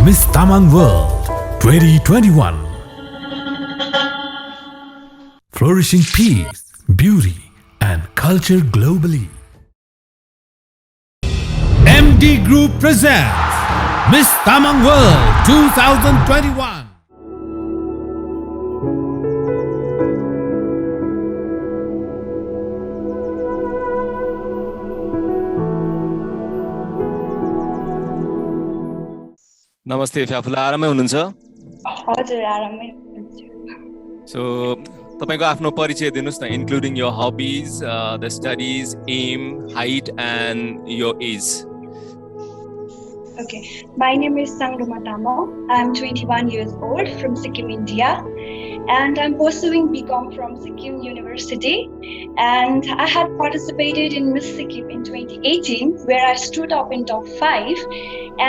Miss Tamang World 2021. Flourishing peace, beauty, and culture globally. MD Group presents Miss Tamang World 2021. नमस्ते फ्याफुला आरामै हुनुहुन्छ हजुर आरामै हुन्छु सो तपाईको आफ्नो परिचय दिनुस् न including your hobbies the studies aim height and your age Okay, my name is Sangrama Tamang. I'm 21 years old from Sikkim, India, and I'm pursuing BCom from Sikkim University. And I had participated in Miss Sikkim in 2018, where I stood up in top 5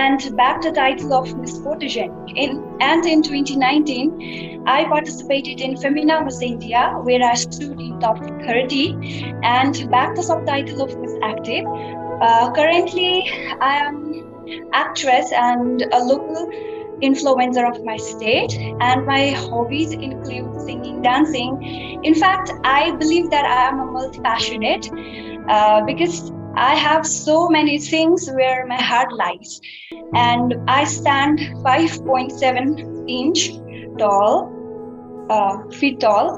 and bagged the title of Miss Photogenic. And in 2019, I participated in Femina Miss India, where I stood in top 30 and bagged the subtitle of Miss Active. Currently, I am actress and a local influencer of my state, and my hobbies include singing, dancing. In fact, I believe that I am a multi-passionate because I have so many things where my heart lies, and I stand 5.7 inch tall, feet tall.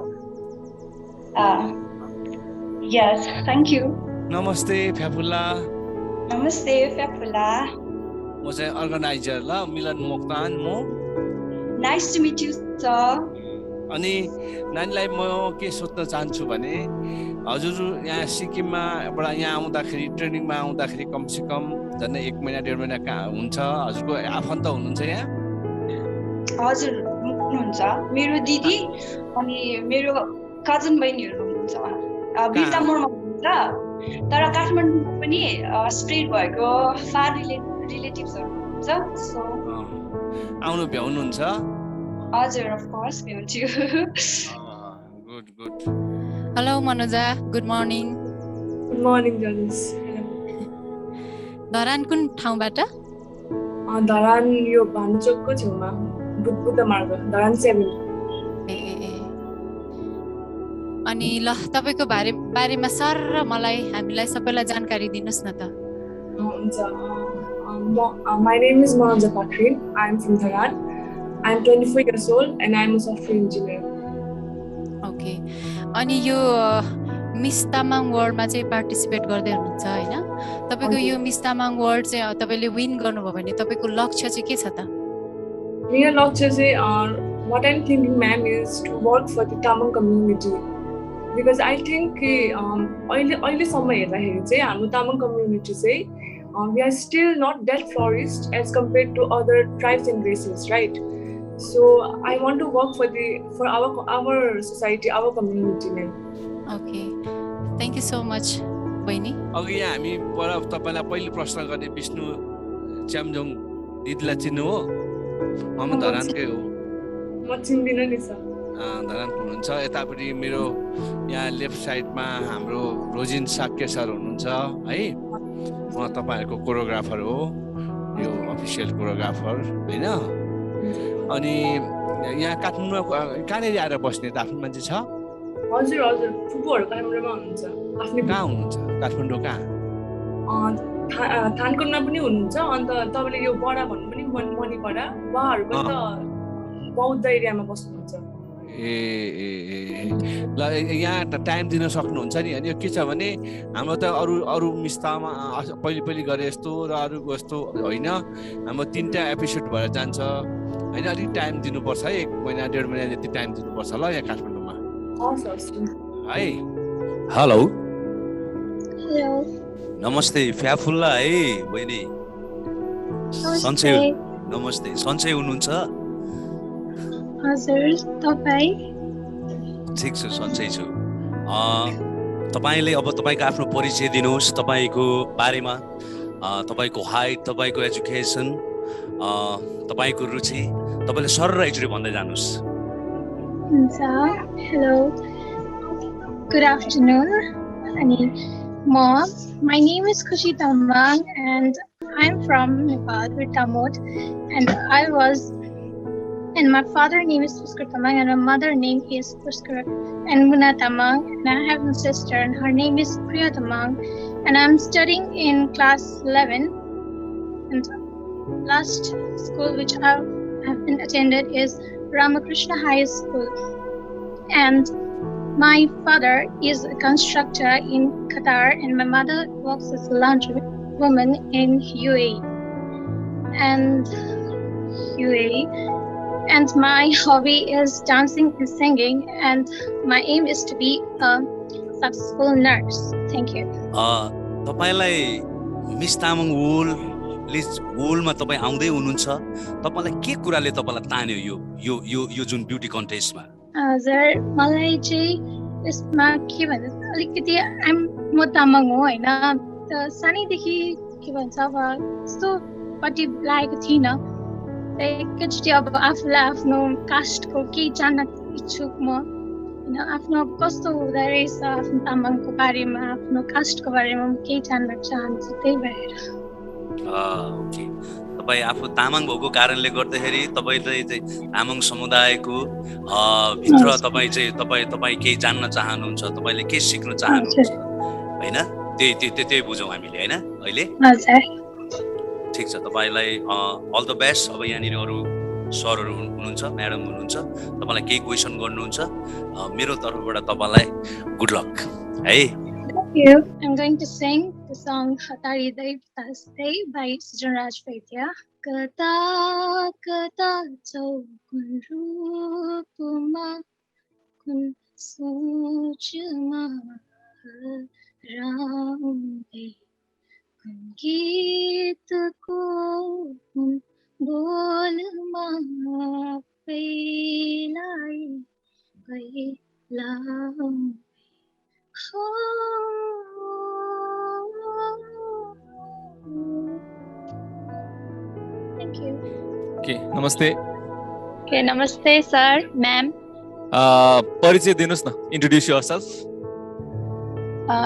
Yes, thank you. नमस्ते फ्याफुला Namaste, Fapula. म चाहिँ organiser ल मिलन मोक्तान म Nice to meet you, sir. अनि नानीलाई म के सोध्न चाहन्छु भने हजुर यहाँ सिक्किममा बाट यहाँ आउँदाखेरि ट्रेनिङमा आउँदाखेरि कमसेकम झन्डै 1 महिना 1.5 महिना कहाँ हुन्छ हजुरको आफन्त हुनुहुन्छ यहाँ हजुर हुनुहुन्छ मेरो दिदी अनि मेरो कजन बहिनीहरु हुनुहुन्छ बिर्तामोडमा हुनुहुन्छ तर काठमाडौँमा पनि स्प्रेड भएको फार रिलेटिभ्सहरु हुनुहुन्छ सो आउनु भ्याउनुहुन्छ हजुर अफ कोर्स भ्याउँछु good good hello Manoja good morning good morning jealous Dharan कुन ठाउँबाट धरान यो भानुचोकको छेउमा बुद्ध मार्ग धरान 7 अनि ल तपाईको बारेमा सर र मलाई हामीलाई सबैलाई जानकारी दिनुस् न त हुन्छ my name is Manoja Pakrin. I am from Dharan. I am 24 years old and I am a software engineer. Okay अनि यो मिस तामाङ वर्ल्डमा चाहिँ पार्टिसिपेट गर्दै हुनुहुन्छ हैन तपाईको यो मिस तामाङ वर्ल्ड चाहिँ तपाईले विन गर्नुभयो भने तपाईको लक्ष्य चाहिँ के छ त मेरो लक्ष्य चाहिँ what I'm thinking ma'am is to work for the Tamang community because I think अहिले सम्म हेर्दाखेरि चाहिँ हाम्रो तामाङ कम्युनिटी चाहिँ we are still not that flourished as compared to other tribes and races, right? So I want to work for our society, our community, ma'am. Okay, thank you so much, बहिनी अघि यहाँ हामी पर तपाईलाई पहिलो प्रश्न गर्ने विष्णु च्यामजोङ दिदीलाई चिन्नु हो म धरानकै हो म चिन्दिन नि सर धरानको हुनुहुन्छ यतापट्टि मेरो यहाँ लेफ्ट साइडमा हाम्रो रोजिन साक्य सर हुनुहुन्छ है म तपाईहरुको कोरियोग्राफर हो यो अफिसियल कोरियोग्राफर हैन अनि यहाँ काठमाडौँमा कहाँनेरि आएर बस्ने त आफ्नो मान्छे छ हजुर हजुर फुपूहरु काठमाडौँमा हुनुहुन्छ आफ्नै कहाँ हुनुहुन्छ काठमाडौँ कहाँ थानकोटमा पनि हुनुहुन्छ अन्त तपाईले यो बडा भन्नु पनि मणिपडा उहाँहरु पनि त बौद्ध एरियामा बस्नुहुन्छ ल यहाँ त टाइम दिन सक्नुहुन्छ नि अनि यो के छ भने हाम्रो त अरु मिस्तामा पहिले गरे जस्तो र अरु जस्तो होइन हाम्रो 3टा एपिसोड भएर जान्छ हैन अलि टाइम दिनुपर्छ है 1 महिना 1.5 महिना जति टाइम दिनुपर्छ ल यहाँ काठमाडौँमा है हेलो हेलो नमस्ते फ्याफुल्ला है बहिनी सन्चै नमस्ते सन्चै हुनुहुन्छ हजुर तपाई ठीक छु सन्चै छु तपाईले अब तपाईको आफ्नो परिचय दिनुहोस् तपाईको बारेमा तपाईको हाइट तपाईको एजुकेसन तपाईको रुचि तपाईले सरर एकचोटी भन्दै जानुस् हुन्छ हेलो गुड आफ्टरनुन अनि my name is Khushi Tamang and I'm from Nepal, Damot, and my father name is Puskar Tamang and my mother name is Puskar and Muna Tamang, and I have a sister and her name is Priya Tamang, and I'm studying in class 11. And last school which I have been attended is Ramakrishna High School, and my father is a constructor in Qatar and my mother works as a laundry woman in UAE. And my hobby is dancing and singing, and my aim is to be a successful nurse. Thank you. तपाईलाई miss Tamang वुलमा तपाईँ आउँदै हुनुहुन्छ, तपाईलाई के कुराले तपाईलाई तान्यो यो यो यो यो जुन ब्युटी कन्टेस्टमा? सर मलाई चाहिँ यसमा के भन्छ अलिकति म तामाङ हो होइन, त सानैदेखि के भन्छ अब यस्तोपट्टि लागेको थिइनँ। एकैचोटि अब आफूलाई आफ्नो कास्टको केही जान्न इच्छुक म होइन, आफ्नो कस्तो हुँदो रहेछ आफ्नो तामाङको बारेमा आफ्नो कास्टको बारेमा केही जान्न चाहन्छु, त्यही भएर। ओके, तपाईँ आफू तामाङ भएको कारणले गर्दाखेरि तपाईँले चाहिँ तामाङ समुदायको भित्र तपाईँ केही जान्न चाहनुहुन्छ, तपाईँले के सिक्न चाहनुहुन्छ होइन, त्यही बुझौँ हामीले होइन अहिले। ठिक छ, तपाईँलाई अल द बेस्ट। अब यहाँनिर अरू सरहरू हुनुहुन्छ, म्याडम हुनुहुन्छ, तपाईँलाई केही क्वेसन गर्नुहुन्छ, मेरो तर्फबाट तपाईँलाई गुड लक है। Thank you. I'm going to sing the song Hatari Dev Tasday by Sujanraj Vaidya. Kata kata chau kun roopma kun sochma raunde kun geet ko kun bolma pelai gailaun. Thank you. Okay, namaste. Okay, namaste, sir, ma'am. परिचय दिनुस् न, introduce yourself.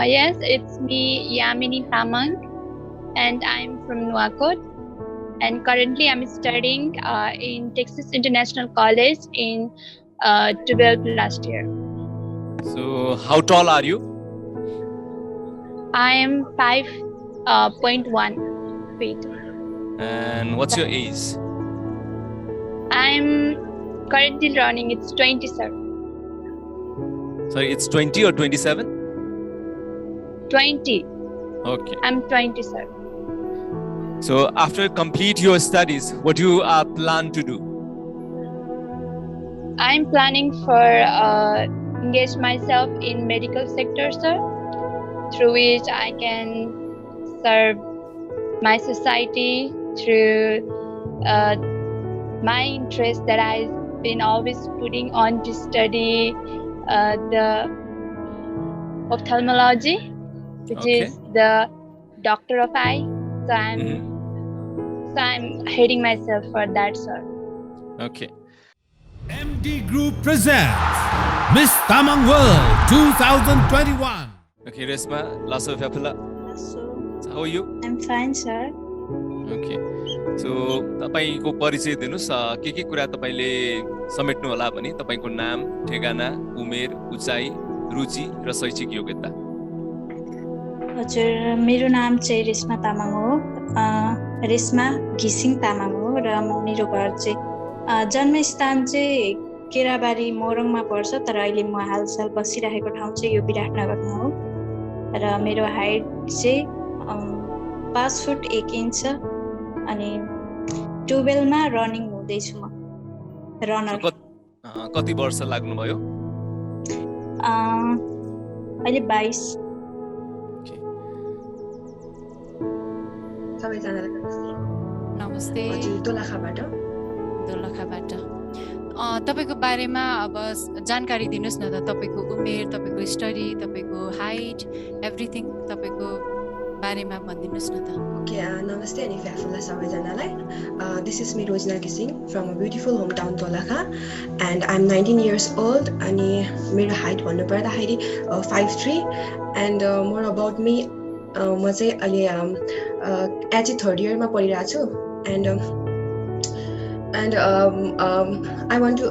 Yes, it's me, Yamini Tamang, and I'm from Nuwakot. And currently, I'm studying in Texas International College in 12th last year. So, how tall are you? I am 5.1 feet. And what's your age? I'm currently running, it's 27. Sorry, it's 20 or 27? 20. Okay. I'm 27. So, after complete your studies, what do you plan to do? I'm planning for engage myself in medical sector, sir, through which I can serve my society through my interest that I've been always putting on to study the ophthalmology, which is the doctor of eye. So I'm heading myself for that, sir. Okay. MD Group presents Miss Tamang World 2021. Okay, Resma, Lasso Fapula. So, How are you? I'm fine, sir. Okay. So, तपाईको परिचय दिनुस्, के कुरा तपाईले समेट्नु होला भने तपाईको नाम, ठेगाना, उमेर, उचाइ, रुचि र शैक्षिक योग्यता। हजुर, मेरो नाम चाहिँ रेशमा तामाङ हो। रेशमा घिसिङ तामाङ हो र मेरो घर चाहिँ जन्मस्थान चाहिँ केराबारी मोरङमा पर्छ, तर अहिले म हालसाल बसिरहेको ठाउँ चाहिँ यो विराटनगरमा हो। र मेरो हाइट चाहिँ 5 फुट 1 इन्च छ अनि 12 मा रनिङ हुँदैछु म, रनर। कति वर्ष लाग्नुभयो? अहिले 22। सबैजनालाई नमस्ते। दोलखाबाट तपाईको बारेमा अब जानकारी दिनुस् न त, तपाईको उमेर, तपाईको स्टडी, तपाईको हाइट, एभ्रिथिङ तपाईको बारेमा भनिदिनुस् न त। ओके, नमस्ते अनि फ्याफुल्ला सबैजनालाई। दिस इज मी रोजना घिसिङ from a beautiful hometown Dolakha and I am 19 years old। अनि मेरो हाइट भन्नुपर्दाखेरि 5'3" एन्ड मोर अबाउट मी म चाहिँ अहिले एचए 3rd इयरमा पढिरहेको छु and I want to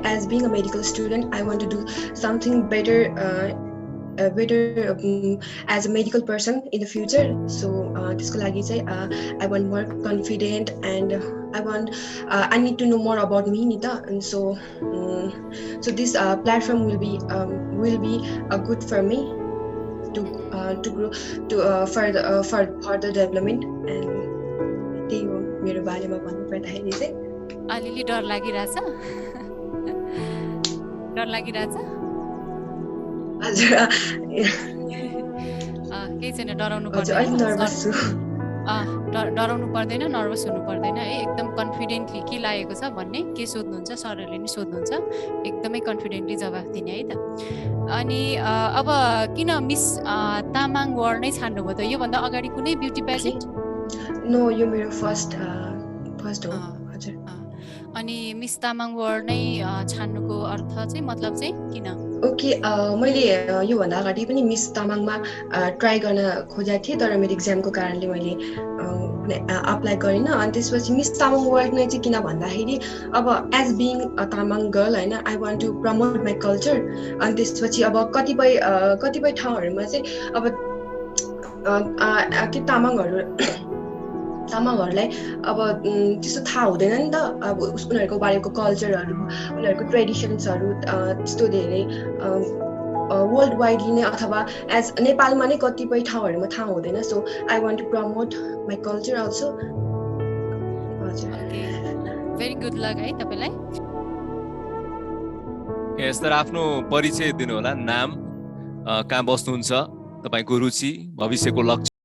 as being a medical student I want to do something better as a medical person in the future. So त्यसको लागि चाहिँ I want more confident and I need to know more about me ni ta, and so this platform will be good for me to grow to further development. And त्यही हो मेरो बारेमा भन्नु पर्दाखेरि चाहिँ अलिअलि डर लागिरहेछ हजुर केही छैन डराउनु हजुर अलि नर्भस छु डराउनु पर्दैन नर्भस हुनु पर्दैन है एकदम कन्फिडेन्टली के लागेको छ भन्ने के सोध्नुहुन्छ सरहरूले नि सोध्नुहुन्छ एकदमै कन्फिडेन्टली जवाफ दिने है त अनि अब किन मिस तामाङ वर्ल्ड नै छान्नुभयो त योभन्दा अगाडि कुनै ब्युटी पेजेन्ट नो यो मेरो फर्स्ट हो हजुर अनि मिस तामाङ वर्ल्ड नै छान्नुको अर्थ चाहिँ मतलब चाहिँ किन ओके मैले योभन्दा अगाडि पनि मिस तामाङमा ट्राई गर्न खोजेको थिएँ तर मेरो इक्जामको कारणले मैले अप्लाई गरिनँ अनि त्यसपछि मिस तामाङ वर्ल्ड नै चाहिँ किन भन्दाखेरि अब as being a Tamang girl होइन I want to promote my culture अनि त्यसपछि अब कतिपय ठाउँहरूमा चाहिँ अब के तामाङहरूलाई अब त्यस्तो थाहा हुँदैन नि त अब उनीहरूको बारेको कल्चरहरू उनीहरूको ट्रेडिसन्सहरू त्यस्तो धेरै वर्ल्ड वाइडली नै अथवा एज नेपालमा नै कतिपय ठाउँहरूमा थाहा हुँदैन so I want to promote my culture also हजुर भेरी गुड लक है तपाईलाई यस तर आफ्नो परिचय दिनु होला नाम कहाँ बस्नुहुन्छ तपाईको रुचि भविष्यको लक्ष्य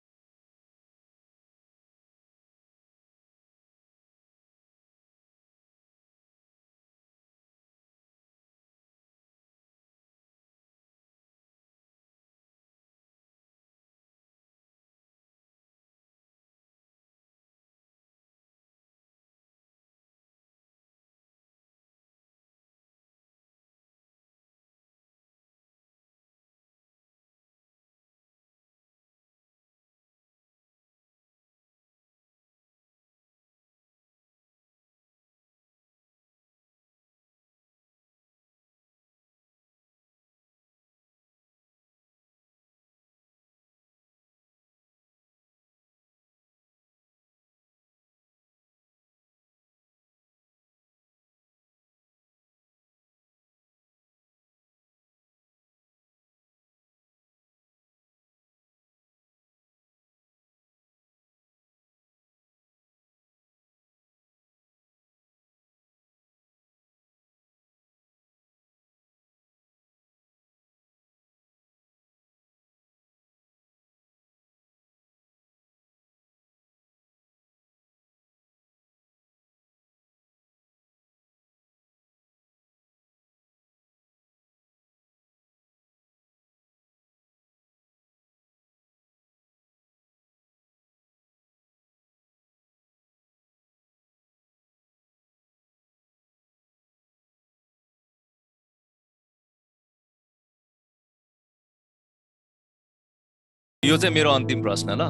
यो चाहिँ मेरो अन्तिम प्रश्न ल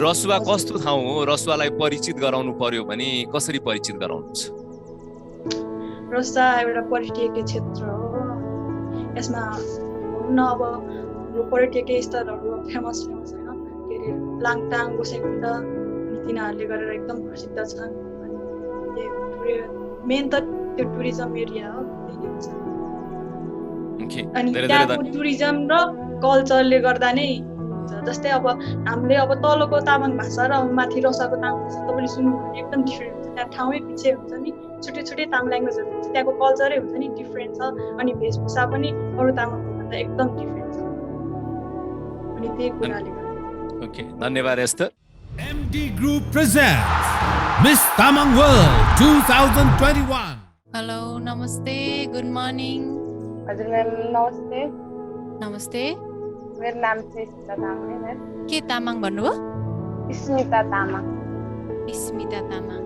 रसुवा कस्तो ठाउँ हो रसुवालाई परिचित गराउनु पर्यो भने कसरी परिचित गराउनुहुन्छ रसुवा एउटा पर्यटकीय क्षेत्र हो यसमा हुन अब पर्यटकीय स्थलहरू फेमस हैन के अरे लाङटाङ गोसाइकुण्ड अनि तिनीहरूले गरेर एकदम प्रसिद्ध छन् अनि मेन त त्यो टुरिज्म एरिया हो अनि त्यहाँको टुरिज्म र कल्चरले गर्दा नै जस्तै अब हामीले अब तलको तामाङ भाषा र माथि रसाको तामाङ भाषा तपाईले सुन्नुहुन्छ एकदम डिफरेन्ट हुन्छ त्यहाँ ठाउँै पछि हुन्छ नि छुट्टै तामाङ ल्याङ्ग्वेजहरु हुन्छ त्यहाँको कल्चरै हुन्छ नि डिफरेन्ट छ अनि भेषभूषा पनि अरु तामाङभन्दा एकदम डिफरेन्ट छ अनि त्यही कुराले ओके धन्यवाद Aster MD Group presents Miss Tamang World 2021 hello नमस्ते गुड मर्निङ हजुर म्याम नमस्ते नमस्ते मेरो नाम चाहिँ स्मिता तामाङ है म्याम के तामाङ भन्नुभयो स्मिता तामाङ स्मिता तामाङ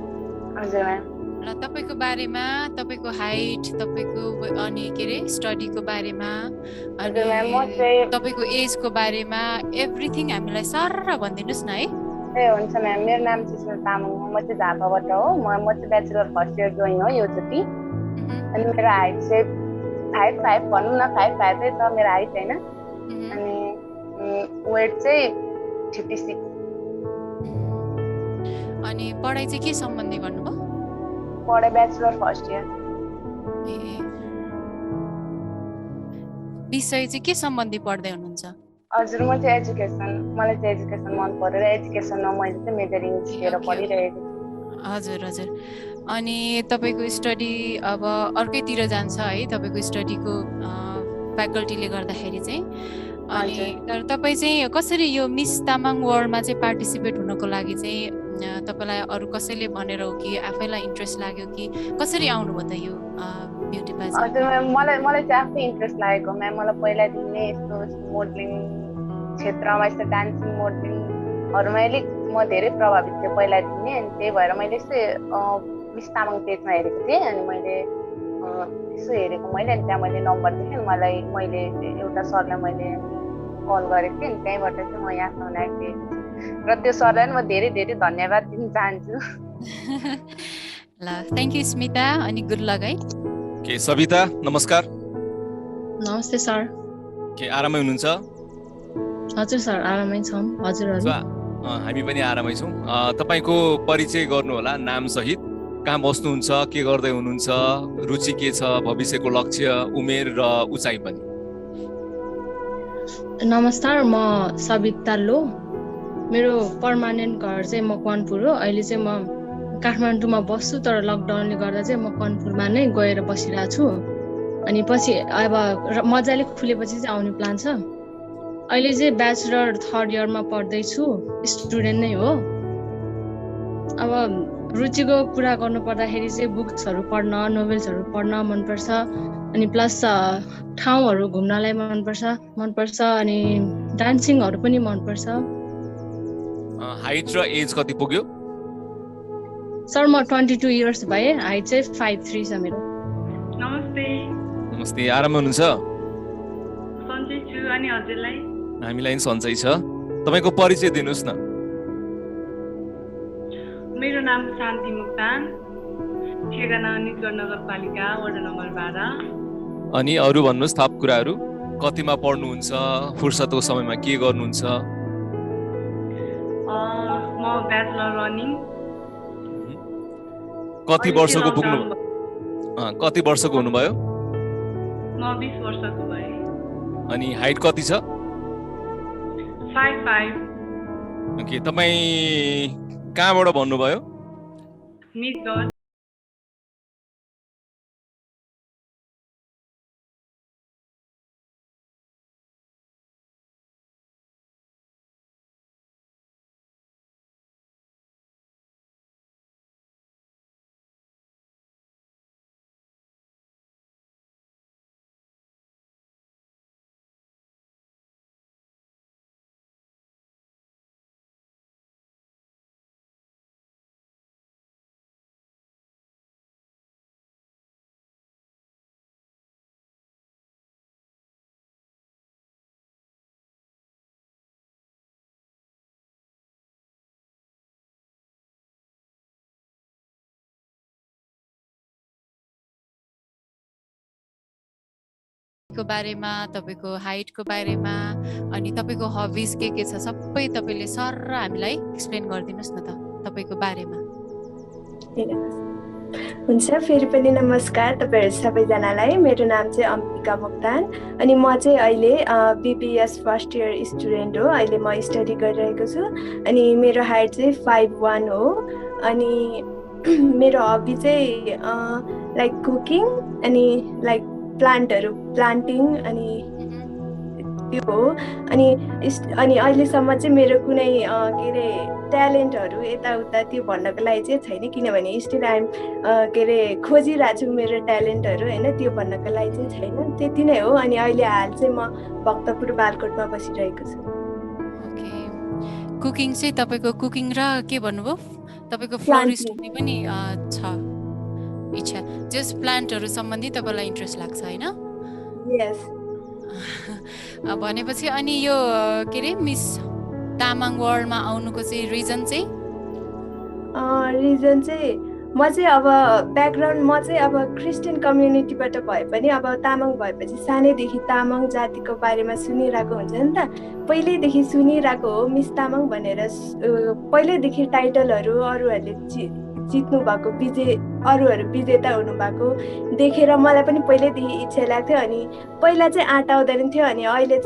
हजुर म्याम ल तपाईको बारेमा तपाईको हाइट तपाईको अनि के रे स्टडीको बारेमा अनि हजुर म्याम, म चाहिँ तपाईको एजको बारेमा एभ्रिथिङ हामीलाई सरर भनिदिनुस् न है। ए हुन्छ म्याम, मेरो नाम चाहिँ स्मिता तामाङ हो, म चाहिँ झापाबाट हो। म चाहिँ ब्याचलर फर्स्ट इयर जोइन हो योचोटि। अनि मेरो हाइट चाहिँ 5'5" भनौँ न, 5'5" छ मेरो हाइट होइन। अनि वेट चाहिँ 56। अनि पढाइ चाहिँ के सम्बन्धी भन्नुभयो? पढाइ ब्याचलर फर्स्ट इयर। ए विषय चाहिँ के सम्बन्धी पढ्दै हुनुहुन्छ? हजुर म चाहिँ एजुकेसन, मलाई चाहिँ एजुकेसन मन परेर एजुकेसनमा मैले चाहिँ मेजरिङ लिएर पढिरहेको छु। हजुर हजुर। अनि तपाईको स्टडी अब अर्कैतिर जान्छ है तपाईको स्टडीको फ्याकल्टीले गर्दाखेरि चाहिँ। अनि तर तपाईँ चाहिँ कसरी यो मिस तामाङ वर्ल्डमा चाहिँ पार्टिसिपेट हुनको लागि चाहिँ तपाईलाई अरू कसैले भनेर हो कि आफैलाई इन्ट्रेस्ट लाग्यो कि कसरी आउनुभयो त यो ब्युटी पार्लर? हजुर म्याम, मलाई चाहिँ आफै इन्ट्रेस्ट लागेको म्याम। मलाई पहिलादेखि नै यस्तो मोडलिङ क्षेत्रमा यस्तो डान्सिङ मोडलिङहरूमा अलिक म धेरै प्रभावित थिएँ पहिलादेखि नै। अनि त्यही भएर मैले यस्तै मिस तामाङ पेजमा हेरेको थिएँ। अनि मैले यसो हेरेको मैले, अनि त्यहाँ मैले नम्बर देखेँ। मैले एउटा सरलाई मैले कल गरेको थिएँ। अनि त्यहीँबाट चाहिँ म यहाँसम्म आइपुगेँ र त्यो सरलाई म धेरै धेरै धन्यवाद दिन चाहन्छु। ल थ्याङ्क यू स्मिता अनि गुड लक है। के सविता नमस्कार। नमस्ते सर। के आरामै हुनुहुन्छ? हजुर सर आरामै छौँ। हजुरहरू? हामी पनि आरामै छौँ। तपाईँको परिचय गर्नु होला नाम सहित, कहाँ बस्नुहुन्छ, के गर्दै हुनुहुन्छ, रुचि के छ, भविष्यको लक्ष्य, उमेर र उचाइ पनि। नमस्कार, म सविता लो। मेरो पर्मानेन्ट घर चाहिँ मकवानपुर हो। अहिले चाहिँ म काठमाडौँमा बस्छु, तर लकडाउनले गर्दा चाहिँ म कनपुरमा नै गएर बसिरहेको छु। अनि पछि अब मजाले खुलेपछि चाहिँ आउने प्लान छ। अहिले चाहिँ ब्याचलर थर्ड इयरमा पढ्दैछु, स्टुडेन्ट नै हो। अब रुचिको कुरा गर्नु पर्दाखेरि चाहिँ बुक्सहरू पढ्न, नोभेल्सहरू पढ्न मनपर्छ। अनि प्लस ठाउँहरू घुम्नलाई मनपर्छ अनि डान्सिङहरू पनि मनपर्छ। हाइट र एज कति पुग्यो? सर म 22 इयर्स भए, हाइट चाहिँ 5'3" छ मेरो। नमस्ते। नमस्ते, आराम हुनुहुन्छ? सन्चै छु, अनि हजुरलाई? हामीलाई पनि सन्चै छ। तपाईँको परिचय दिनुहोस् न। मेरो नाम शान्ति मुक्तान, ठेगाना निजगढ नगरपालिका वडा नम्बर 12। अनि अरू भन्नुहोस् थप कुराहरू। कतिमा पढ्नुहुन्छ, फुर्सदको समयमा के गर्नुहुन्छ? म ब्याचलर रनिङ। कति वर्षको पुग्नु? कति वर्षको हुनुभयो? म 20 वर्षको भएँ। अनि हाइट कति छ? 5'5". ओके, तपाईँ कहाँबाट भन्नुभयो? निजगढ। को बारेमा, तपाईको हाइटको बारेमा अनि तपाईको हबिज के छ सबै तपाईले सर हामीलाई एक्सप्लेन गरिदिनुस् न त तपाईको बारेमा। हुन्छ, फेरि पनि नमस्कार तपाईहरु सबैजनालाई। मेरो नाम चाहिँ अम्बिका मोक्तान अनि म चाहिँ अहिले बीबीएस फर्स्ट इयर स्टुडेन्ट हो। अहिले म स्टडी गरिरहेको छु अनि मेरो हाइट चाहिँ 5'1" हो। अनि मेरो हबी चाहिँ लाइक कुकिङ अनि लाइक प्लान्टिङ अनि त्यो हो। अनि अहिलेसम्म चाहिँ मेरो कुनै के अरे ट्यालेन्टहरू यताउता त्यो भन्नको लागि चाहिँ छैन, किनभने स्टिल आइएम के अरे खोजिरहेको छु मेरो ट्यालेन्टहरू होइन, त्यो भन्नको लागि चाहिँ छैन। त्यति नै हो। अनि अहिले हाल चाहिँ म भक्तपुर बालकोटमा बसिरहेको छु। ओके, कुकिङ चाहिँ तपाईको कुकिङ र के भन्नुभयो? तपाईको फ्लोरिस्ट पनि छ। इच्छा जस प्लान्टहरु सम्बन्धी तपाईलाई इन्ट्रेस्ट लाग्छ हैन यस भनेपछि अनि यो के रे मिस तामाङ वर्ल्डमा आउनुको चाहिँ रिजन चाहिँ म चाहिँ अब ब्याकग्राउन्ड म चाहिँ अब क्रिस्चियन कम्युनिटीबाट भए पनि अब तामाङ भएपछि सानैदेखि तामाङ जातिको बारेमा सुनिरहेको हुन्छ नि त पहिल्यैदेखि सुनिरहेको हो मिस तामाङ भनेर पहिल्यैदेखि टाइटलहरू अरूहरूले जित्नु भएको अरूहरू विजेता हुनुभएको देखेर मलाई पनि पहिल्यैदेखि इच्छा लाग्थ्यो अनि पहिला चाहिँ आँट आउँदैन थियो अनि अहिले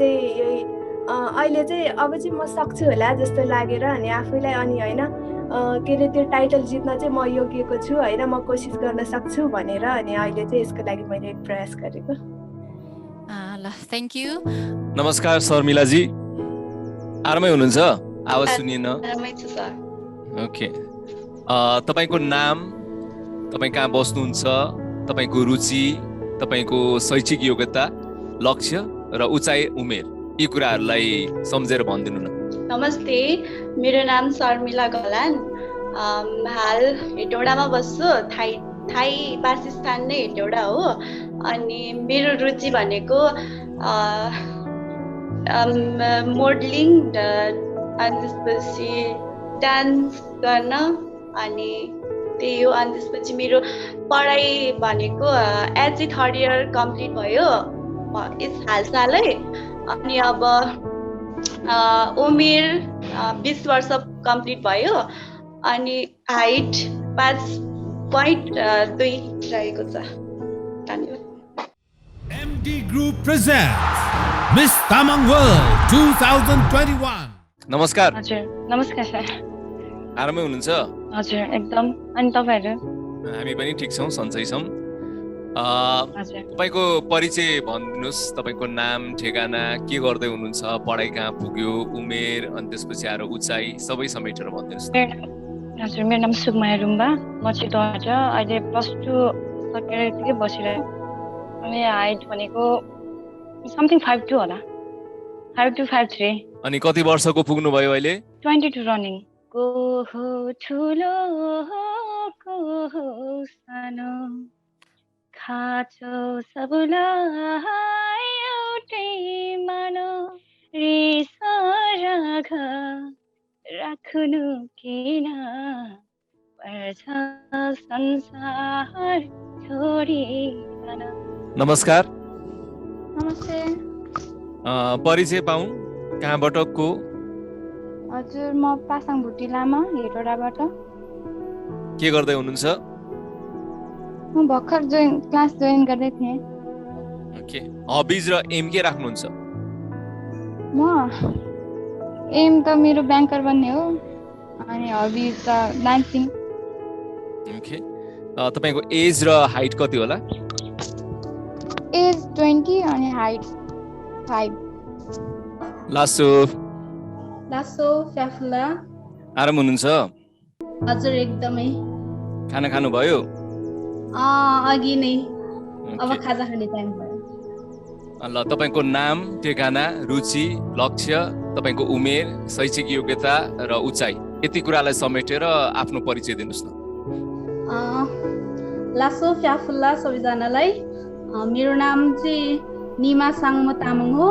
चाहिँ अब चाहिँ म सक्छु होला जस्तो लागेर अनि आफैलाई अनि होइन के अरे त्यो टाइटल जित्न चाहिँ म योग्यको छु होइन म कोसिस गर्न सक्छु भनेर अनि अहिले चाहिँ यसको लागि मैले प्रयास गरेको ल थ्याङ्क यू नमस्कार शर्मिलाजी आरामै हुनुहुन्छ आवाज सुनिएन आरामै छु सर ओके तपाईको नाम तपाई कहाँ बस्नुहुन्छ तपाईको रुचि तपाईको शैक्षिक योग्यता लक्ष्य र उचाइ उमेर यी कुराहरूलाई सम्झेर भनिदिनु न नमस्ते मेरो नाम शर्मिला गलान हाल हेटौडामा बस्छु थाई वासस्थान नै हेटौडा हो अनि मेरो रुचि भनेको मोडलिङ अनि त्यसपछि डान्स गर्न अनि त्यही हो अनि त्यसपछि मेरो पढाइ भनेको एचए 3rd इयर कम्प्लिट भयो हालसालै अनि अब उमेर 20 वर्ष कम्प्लिट भयो अनि हाइट 5.2 रहेको छ धन्यवाद MD Group presents Miss Tamang World 2021 नमस्कार हजुर नमस्कार सर आरामै हुनुहुन्छ हजुर एकदम अनि तपाईहरु हामी पनि ठीक छौं सन्चै छौं तपाईको परिचय भनिदिनुस् तपाईको नाम ठेगाना के गर्दै हुनुहुन्छ पढाइ कहाँ पुग्यो उमेर अनि त्यसपछि आएर उचाइ सबै समेटेर भनिदिनुस् हजुर मेरो नाम सुकमाया रुम्बा म चितवनबाट अहिले +2 सकेर यतिकै बसिरहेको अनि हाइट भनेको समथिङ 5'2" होला 5'2" 5'3" अनि कति वर्षको पुग्नु भयो अहिले 22 रनिङ को हो ठुलो को हो सानो खाचो सबलाई एउटै मानो रिस राख्नु किन पर्छ संसार छोडिकन नमस्कार नमस्ते परिचय पाऊँ कहाँबाट को हजुर म पासाङ भुटी लामा हेटौडाबाट के गर्दै हुनुहुन्छ म भर्खर क्लास जोइन गर्दै थिएँ ओके हबिज र एम के राख्नुहुन्छ म एम त मेरो ब्याङ्कर बन्ने हो अनि हबिज त डान्सिङ ओके तपाईको एज र हाइट कति होला एज 20 अनि हाइट 5 लासो फ्याफुला आराम हुनुहुन्छ हजुर एकदमै खाना खानु भयो अघि नै अब खाजा खाने टाइम भयो ल तपाईको नाम ठेगाना रुचि लक्ष्य तपाईको उमेर शैक्षिक योग्यता र उचाइ यति कुरालाई समेटेर आफ्नो परिचय दिनुस् न लासो फ्याफुल्ला सबैजनालाई मेरो नाम चाहिँ निमा साङमो तामाङ हो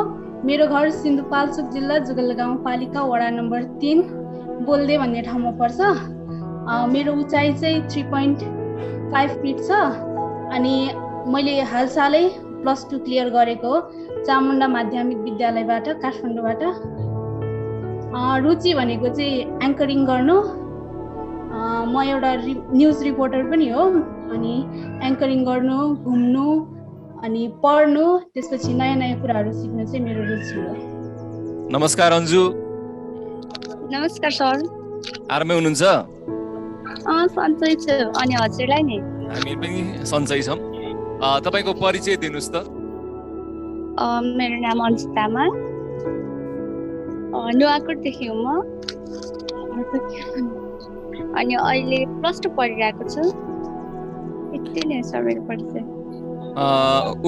मेरो घर सिन्धुपाल्चोक जिल्ला जुगल गाउँपालिका वडा नम्बर 3 बोल्दे भन्ने ठाउँमा पर्छ मेरो उचाइ चाहिँ 3.5 फिट छ अनि मैले हालसालै +2 क्लियर गरेको हो चामुण्डा माध्यमिक विद्यालयबाट काठमाडौँबाट रुचि भनेको चाहिँ एङ्करिङ गर्नु म एउटा न्युज रिपोर्टर पनि हो अनि एङ्करिङ गर्नु घुम्नु अनि पढ्नु त्यसपछि नयाँ नयाँ कुराहरू सिक्नु चाहिँ मेरो रुचि हो नमस्कार अन्जु नमस्कार सर आरामै हुनुहुन्छ सन्चै छु अनि हजुरलाई नि हामी पनि सन्चै छौं तपाईको परिचय दिनुस् त मेरो नाम अन्जु तामाङ नुवाकोटदेखि हो म अनि अहिले +2 पढिरहेको छु यति नै छ मेरो परिचय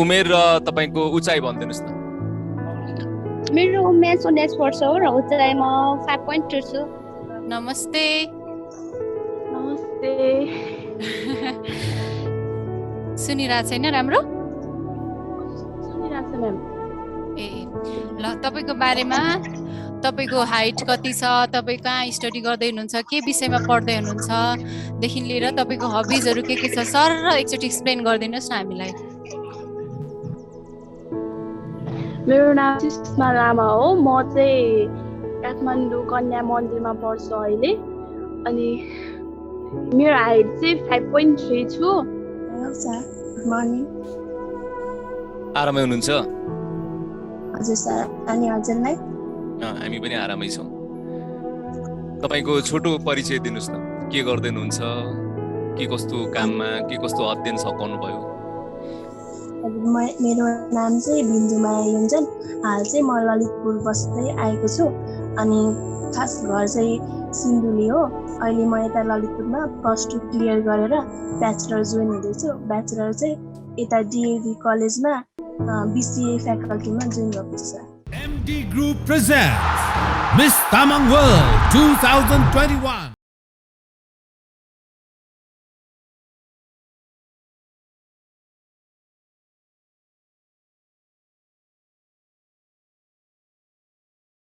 उमेर र तपाईको उचाइ भनिदिनुस् न मेरो उमेर 19 वर्ष हो र उचाइ म 5.2 छु नमस्ते सुनिरहेको छैन राम्रो? सुनिरहेको छ म्याम। ए ल तपाईँको बारेमा तपाईँको हाइट कति छ, तपाईँ कहाँ स्टडी गर्दै हुनुहुन्छ, के विषयमा पढ्दै हुनुहुन्छ देखि लिएर तपाईँको हबिजहरू के छ सर र एकचोटि एक्सप्लेन गरिदिनुहोस् न हामीलाई। मेरो नाम चाहिँ सुषमा लामा हो। म चाहिँ काठमाडौँ कन्या मन्दिरमा पढ्छु अहिले। अनि मेरो हाइट चाहिँ 5.3 छु। Good morning. आरामै हुनुहुन्छ? हजुर सर। अनि हजुरलाई? हामी पनि आरामै छौँ। तपाईँको छोटो परिचय दिनुहोस् न, के गर्दै हुनुहुन्छ, के कस्तो काममा, के कस्तो अध्ययन सघाउनु भयो? मेरो नाम चाहिँ बिन्दुमाया योन्जन। हाल चाहिँ म ललितपुर बस्दै आएको छु। अनि खास घर चाहिँ सिन्धुली हो। अहिले म यता ललितपुरमा +2 क्लियर गरेर ब्याचलर जोइन हुँदैछु। ब्याचलर चाहिँ यता डिएभी कलेजमा BCA फ्याकल्टीमा जोइन भएको छ। MD Group presents Miss Tamang World 2021.